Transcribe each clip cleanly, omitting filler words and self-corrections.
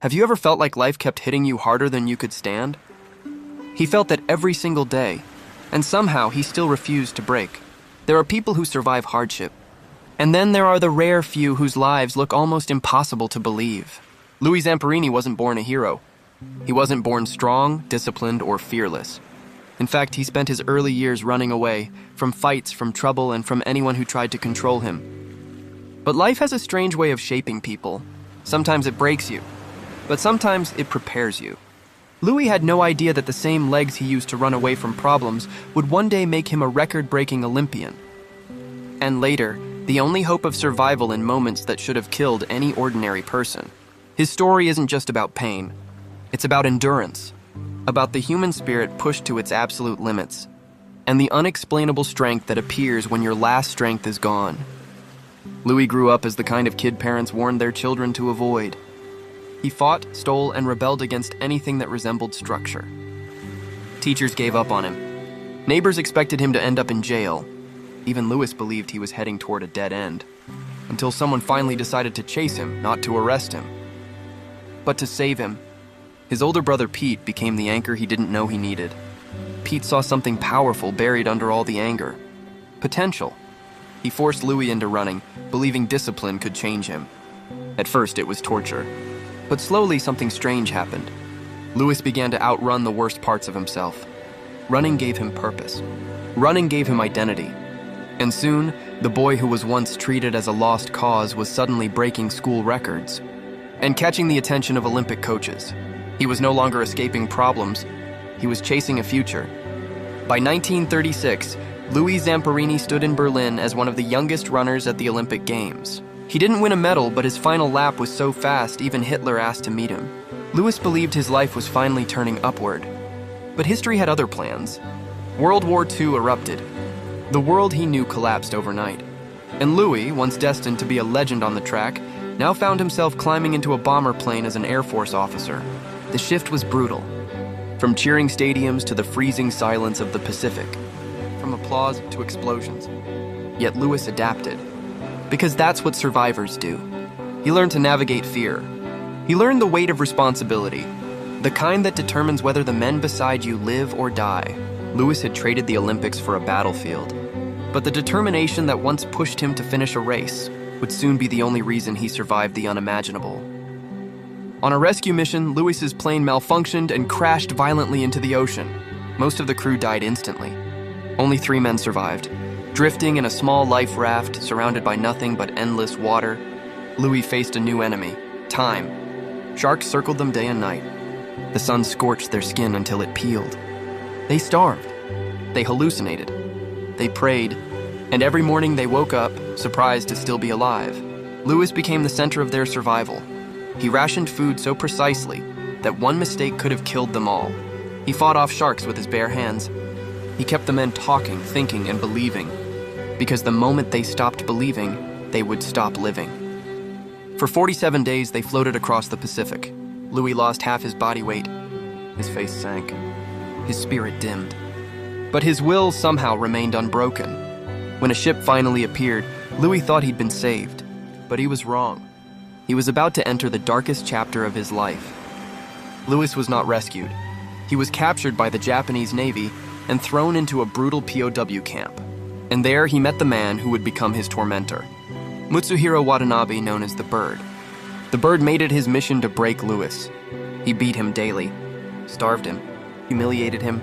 Have you ever felt like life kept hitting you harder than you could stand? He felt that every single day, and somehow he still refused to break. There are people who survive hardship, and then there are the rare few whose lives look almost impossible to believe. Louis Zamperini wasn't born a hero. He wasn't born strong, disciplined, or fearless. In fact, he spent his early years running away from fights, from trouble, and from anyone who tried to control him. But life has a strange way of shaping people. Sometimes it breaks you, but sometimes it prepares you. Louis had no idea that the same legs he used to run away from problems would one day make him a record-breaking Olympian. And later, the only hope of survival in moments that should have killed any ordinary person. His story isn't just about pain. It's about endurance, about the human spirit pushed to its absolute limits, and the unexplainable strength that appears when your last strength is gone. Louis grew up as the kind of kid parents warned their children to avoid. He fought, stole, and rebelled against anything that resembled structure. Teachers gave up on him. Neighbors expected him to end up in jail. Even Louis believed he was heading toward a dead end, until someone finally decided to chase him, not to arrest him, but to save him. His older brother Pete became the anchor he didn't know he needed. Pete saw something powerful buried under all the anger. Potential. He forced Louis into running, believing discipline could change him. At first, it was torture. But slowly, something strange happened. Louis began to outrun the worst parts of himself. Running gave him purpose. Running gave him identity. And soon, the boy who was once treated as a lost cause was suddenly breaking school records and catching the attention of Olympic coaches. He was no longer escaping problems. He was chasing a future. By 1936, Louis Zamperini stood in Berlin as one of the youngest runners at the Olympic Games. He didn't win a medal, but his final lap was so fast, even Hitler asked to meet him. Louis believed his life was finally turning upward. But history had other plans. World War II erupted. The world he knew collapsed overnight. And Louis, once destined to be a legend on the track, now found himself climbing into a bomber plane as an Air Force officer. The shift was brutal. From cheering stadiums to the freezing silence of the Pacific. From applause to explosions. Yet Louis adapted. Because that's what survivors do. He learned to navigate fear. He learned the weight of responsibility, the kind that determines whether the men beside you live or die. Louis had traded the Olympics for a battlefield, but the determination that once pushed him to finish a race would soon be the only reason he survived the unimaginable. On a rescue mission, Louis's plane malfunctioned and crashed violently into the ocean. Most of the crew died instantly. Only 3 men survived. Drifting in a small life raft surrounded by nothing but endless water, Louis faced a new enemy, time. Sharks circled them day and night. The sun scorched their skin until it peeled. They starved. They hallucinated. They prayed. And every morning they woke up, surprised to still be alive. Louis became the center of their survival. He rationed food so precisely that one mistake could have killed them all. He fought off sharks with his bare hands. He kept the men talking, thinking, and believing. Because the moment they stopped believing, they would stop living. For 47 days, they floated across the Pacific. Louis lost half his body weight. His face sank. His spirit dimmed. But his will somehow remained unbroken. When a ship finally appeared, Louis thought he'd been saved. But he was wrong. He was about to enter the darkest chapter of his life. Louis was not rescued. He was captured by the Japanese Navy and thrown into a brutal POW camp. And there he met the man who would become his tormentor, Mutsuhiro Watanabe, known as the Bird. The Bird made it his mission to break Louis. He beat him daily, starved him, humiliated him,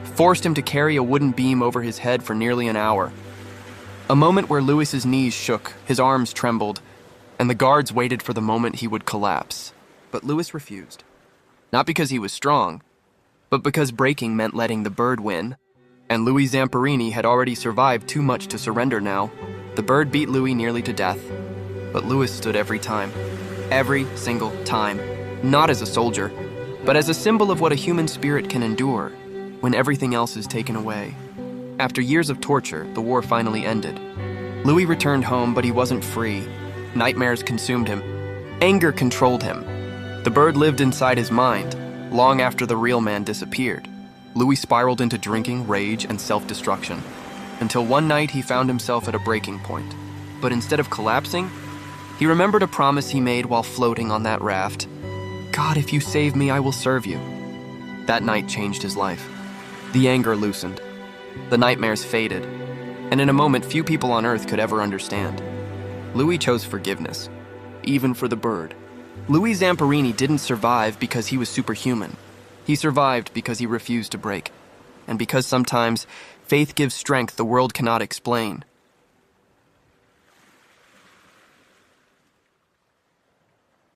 forced him to carry a wooden beam over his head for nearly an hour. A moment where Louis's knees shook, his arms trembled, and the guards waited for the moment he would collapse. But Louis refused. Not because he was strong, but because breaking meant letting the Bird win. And Louis Zamperini had already survived too much to surrender now. The Bird beat Louis nearly to death, but Louis stood every time. Every single time. Not as a soldier, but as a symbol of what a human spirit can endure when everything else is taken away. After years of torture, the war finally ended. Louis returned home, but he wasn't free. Nightmares consumed him. Anger controlled him. The Bird lived inside his mind, long after the real man disappeared. Louis spiraled into drinking, rage, and self-destruction, until one night he found himself at a breaking point. But instead of collapsing, he remembered a promise he made while floating on that raft. God, if you save me, I will serve you. That night changed his life. The anger loosened. The nightmares faded. And in a moment, few people on earth could ever understand. Louis chose forgiveness, even for the bird. Louis Zamperini didn't survive because he was superhuman. He survived because he refused to break. And because sometimes faith gives strength the world cannot explain.